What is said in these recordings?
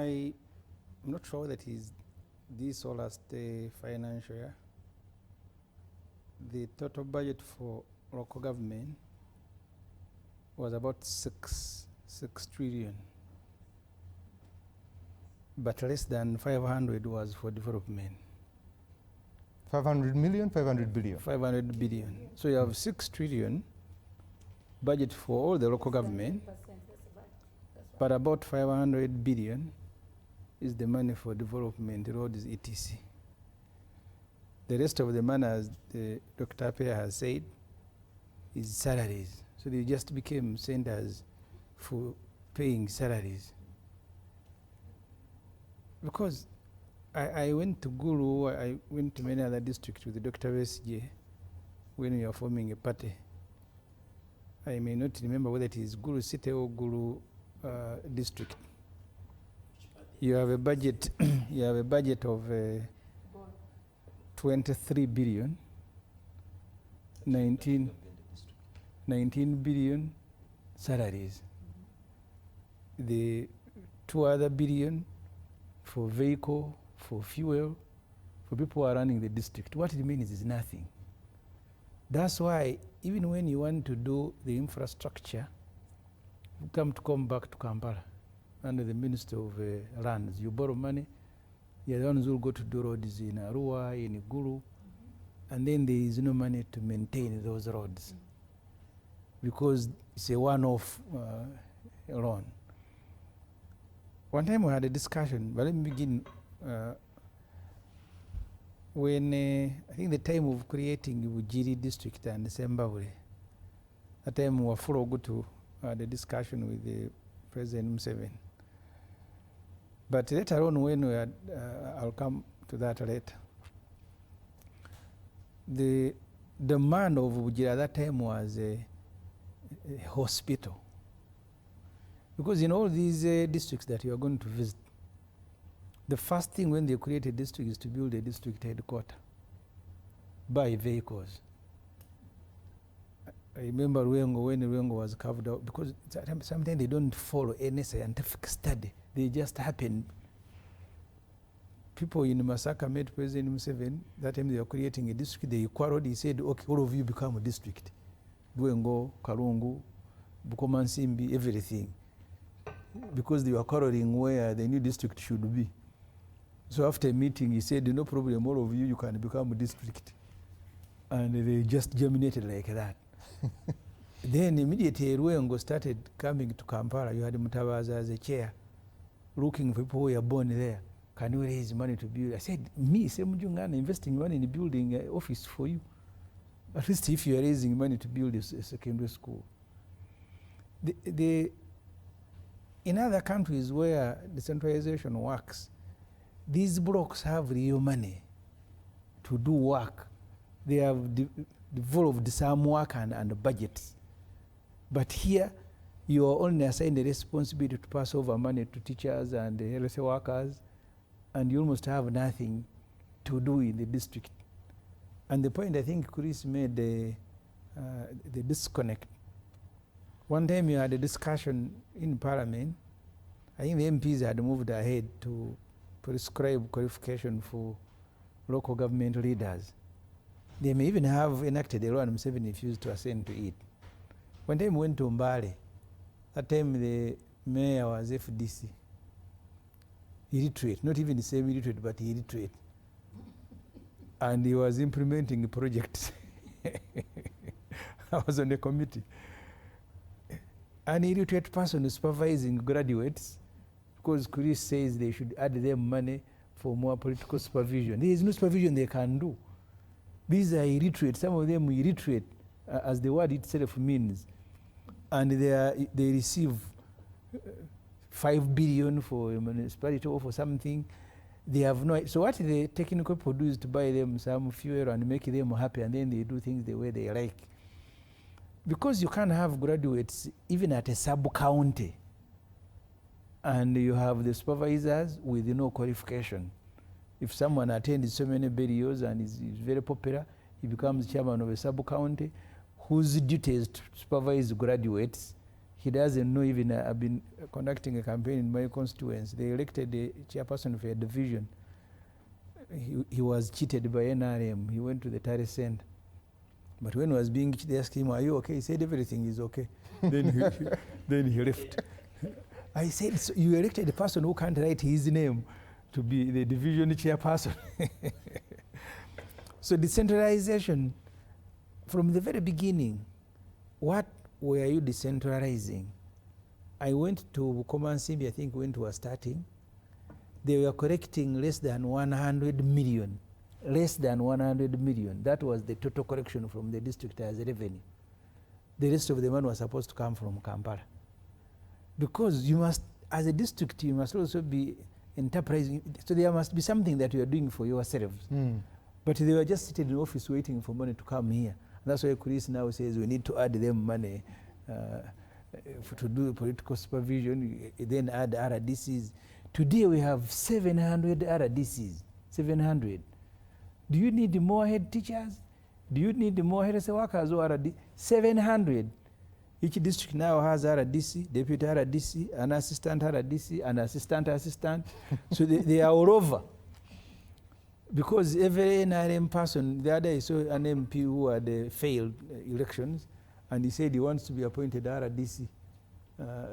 I'm not sure that is this or last financial year. The total budget for local government was about 6 trillion. But less than 500 was for development. 500 million, 500 billion? 500 billion. So you have 6 trillion budget for all the local government, but about 500 billion is the money for development, roads, etc. The rest of the money, as Dr. Appiah has said, is salaries. So they just became centers for paying salaries. Because I went to Gulu, I went to many other districts with Dr. Besije when we were forming a party. I may not remember whether it is Gulu City or Gulu district. You have a budget. You have a budget of 23 billion, 19 billion salaries. The 2 other billion for vehicle, for fuel, for people who are running the district. What it means is nothing. That's why even when you want to do the infrastructure, you come back to Kampala under the Minister of Lands. You borrow money, you're the ones who will go to do roads in Arua, in Gulu, and then there is no money to maintain those roads because it's a one-off loan. One time we had a discussion, but let me begin. When I think the time of creating Ujiri district and Sembabule, that time we were full go to the discussion with the President Museveni. But later on, when we had, I'll come to that later. The demand of Ujiri at that time was a hospital. Because in all these districts that you are going to visit, the first thing when they create a district is to build a district headquarters, buy vehicles. I remember when Ruengo was carved out, because sometimes they don't follow any scientific study. They just happen. People in Masaka met President Museveni. That time they were creating a district. They quarreled. He said, okay, all of you become a district. Ruengo, Karungu, Bukomansimbi, everything. Because they were quarreling where the new district should be. So after a meeting, he said, no problem, all of you can become a district. And they just germinated like that. Then immediately, Ruengo started coming to Kampala. You had Mutabaza as a chair, looking for people who were born there. Can you raise money to build? I said, me, Ssemujju Nganda, investing money in building an office for you. At least if you are raising money to build a secondary school. In other countries where decentralization works, these blocks have real money to do work. They have developed some work and budgets. But here, you are only assigned the responsibility to pass over money to teachers and the health workers, and you almost have nothing to do in the district. And the point I think Chris made, the disconnect. One time you had a discussion in Parliament. I think the MPs had moved ahead to prescribe qualification for local government leaders. They may even have enacted a law and Museveni refused to assent to it. One time we went to Mbale. That time the mayor was FDC. Illiterate, not even the same illiterate, but illiterate. And he was implementing projects. I was on the committee. An illiterate person is supervising graduates because Chris says they should add them money for more political supervision. There is no supervision they can do. These are illiterate, some of them illiterate, as the word itself means. And they receive 5 billion for a municipality or for something. They have no, so what the technical people do is to buy them some fuel and make them happy, and then they do things the way they like. Because you can't have graduates even at a sub-county, and you have the supervisors with no qualification. If someone attends so many burials and is very popular, he becomes chairman of a sub-county whose duty is to supervise graduates. He doesn't know even I've been conducting a campaign in my constituency. They elected a chairperson for a division. He was cheated by NRM. He went to the Tare Center. But when he was being cheated, they asked him, are you okay? He said everything is okay. Then he left. I said, so you elected a person who can't write his name to be the division chairperson. So decentralization, from the very beginning, what were you decentralizing? I went to Komansimbi, I think when it was starting. They were collecting less than 100 million. Less than 100 million. That was the total collection from the district as revenue. The rest of the money was supposed to come from Kampala. Because you must, as a district, you must also be enterprising. So there must be something that you are doing for yourselves. But they were just sitting in the office waiting for money to come here. And that's why Chris now says we need to add them money to do political supervision, then add RDCs. Today we have 700 RDCs, 700. Do you need more head teachers? Do you need more health workers or RD? 700. Each district now has RDC, deputy RDC, an assistant RDC, an assistant. So they are all over. Because every NRM person, the other day I saw an MP who had failed elections, and he said he wants to be appointed RDC.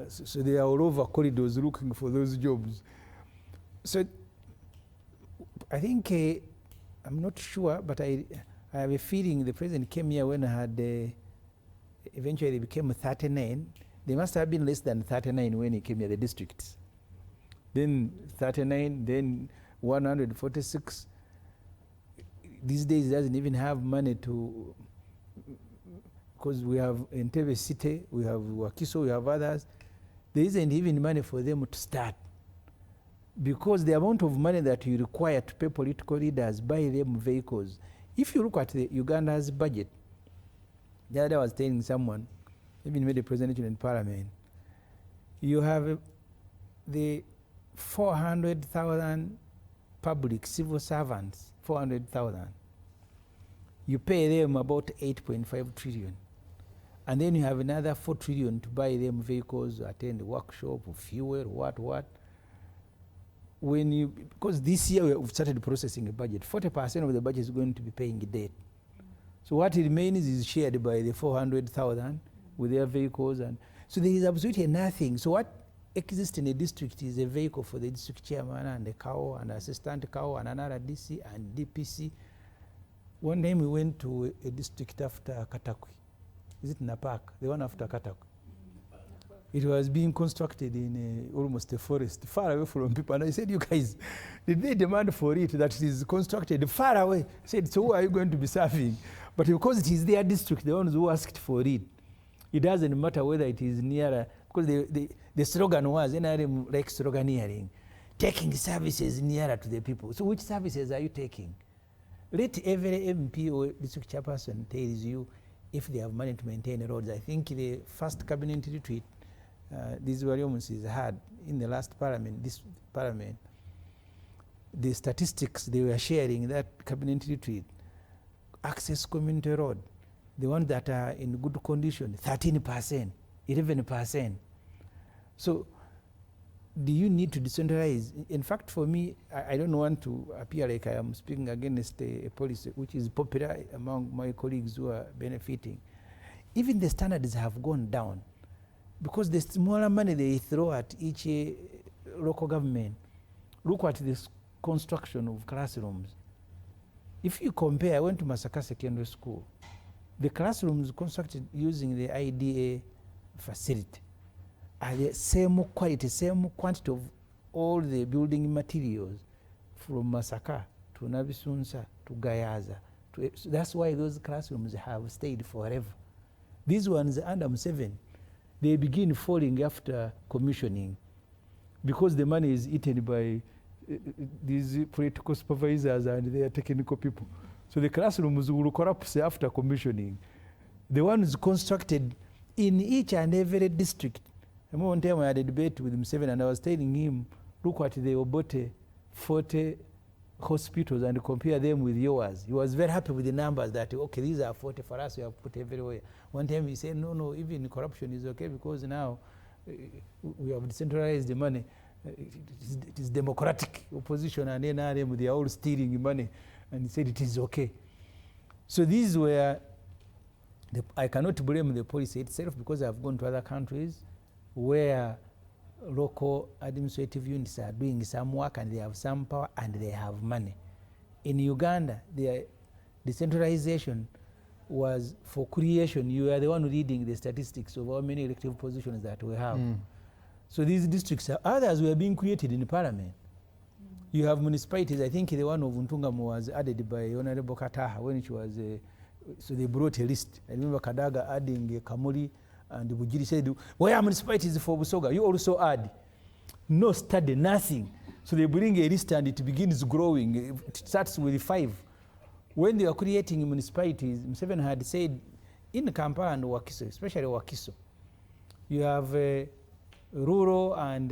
So they are all over corridors looking for those jobs. So I think, I'm not sure, but I have a feeling the president came here when I had eventually became 39. There must have been less than 39 when he came here, the districts. Then 39, then 146. These days he doesn't even have money to, because we have Entebbe City, we have Wakiso, we have others. There isn't even money for them to start. Because the amount of money that you require to pay political leaders, buy them vehicles. If you look at the Uganda's budget, the other day I was telling someone, even made a presentation in Parliament, you have the 400,000 public civil servants, 400,000. You pay them about 8.5 trillion. And then you have another 4 trillion to buy them vehicles, attend the workshop, fuel, what. When you, because this year we've started processing a budget, 40% of the budget is going to be paying debt. So what remains is shared by the 400,000 with their vehicles. And so there is absolutely nothing. So what exists in a district is a vehicle for the district chairman and a cow, an assistant cow, and another DC and DPC. One time we went to a district after Katakwi. Is it Napak? The one after Katakwi. It was being constructed in almost a forest, far away from people. And I said, you guys, did they demand for it that it is constructed far away? I said, so who are you going to be serving? But because it is their district, the ones who asked for it, it doesn't matter whether it is nearer, because the slogan was, NRM like sloganeering, taking services nearer to the people. So which services are you taking? Let every MP or district chairperson tells you if they have money to maintain roads. I think the first cabinet retreat, these volumes had in the last parliament, this parliament, the statistics they were sharing that cabinet retreat, access community road, the ones that are in good condition, 13%, 11%. So do you need to decentralize? In fact, for me, I don't want to appear like I am speaking against a policy which is popular among my colleagues who are benefiting. Even the standards have gone down, because the smaller money they throw at each local government. Look at this construction of classrooms. If you compare, I went to Masaka Secondary School. The classrooms constructed using the IDA facility are the same quality, same quantity of all the building materials from Masaka to Nabisunsa to Gayaza. So that's why those classrooms have stayed forever. These ones under M7, they begin falling after commissioning because the money is eaten by these political supervisors and their technical people. So the classrooms will collapse after commissioning. The ones constructed in each and every district. I remember one time I had a debate with him, and I was telling him, look at the Obote 40 hospitals and compare them with yours. He was very happy with the numbers that, okay, these are 40 for us, we have put everywhere. One time he said, no, even corruption is okay because now we have decentralized the money. It is democratic. Opposition and NRM, they are all stealing money. And he said it is okay. So these were, I cannot blame the policy itself because I've gone to other countries where local administrative units are doing some work and they have some power and they have money. In Uganda, the decentralization was for creation. You are the one reading the statistics of how many elective positions that we have. So these districts, others were being created in parliament. You have municipalities. I think the one of Ntungamo was added by Honorable Kataha when it was, so they brought a list. I remember Kadaga adding Kamuli, and Bujiri said, where are municipalities for Busoga? You also add. No study, nothing. So they bring a list and it begins growing. It starts with 5. When they were creating municipalities, Museveni had said, in Kampala and Wakiso, especially Wakiso, you have rural and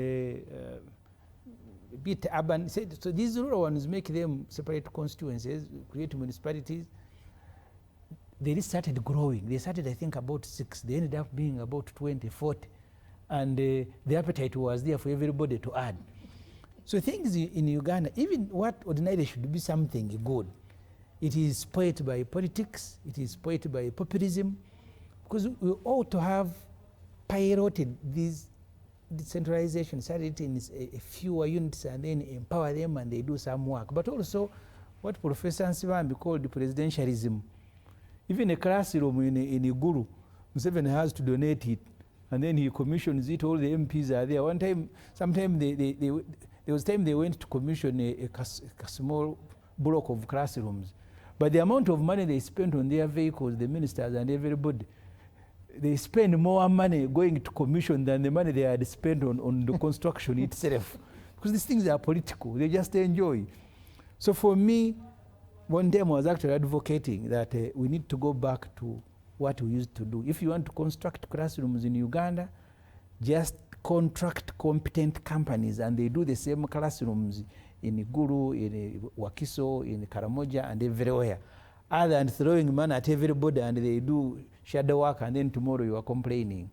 bit urban. So these rural ones make them separate constituencies, create municipalities. They started growing. They started, I think, about 6. They ended up being about 20, 40. And the appetite was there for everybody to add. So things in Uganda, even what ordinarily should be something good, it is spoiled by politics, it is spoiled by populism, because we ought to have piloted this decentralization, started in a fewer units and then empower them and they do some work. But also what Professor Nsibambi called presidentialism. Even a classroom in Iguru, Museveni has to donate it, and then he commissions it. All the MPs are there. One time, sometime there was time they went to commission a small block of classrooms, but the amount of money they spent on their vehicles, the ministers and everybody, they spend more money going to commission than the money they had spent on the construction itself, because these things are political. They just enjoy. So for me, one time I was actually advocating that we need to go back to what we used to do. If you want to construct classrooms in Uganda, just contract competent companies and they do the same classrooms in Iguru, in Wakiso, in Karamoja and everywhere. Other than throwing money at everybody and they do shadow work and then tomorrow you are complaining.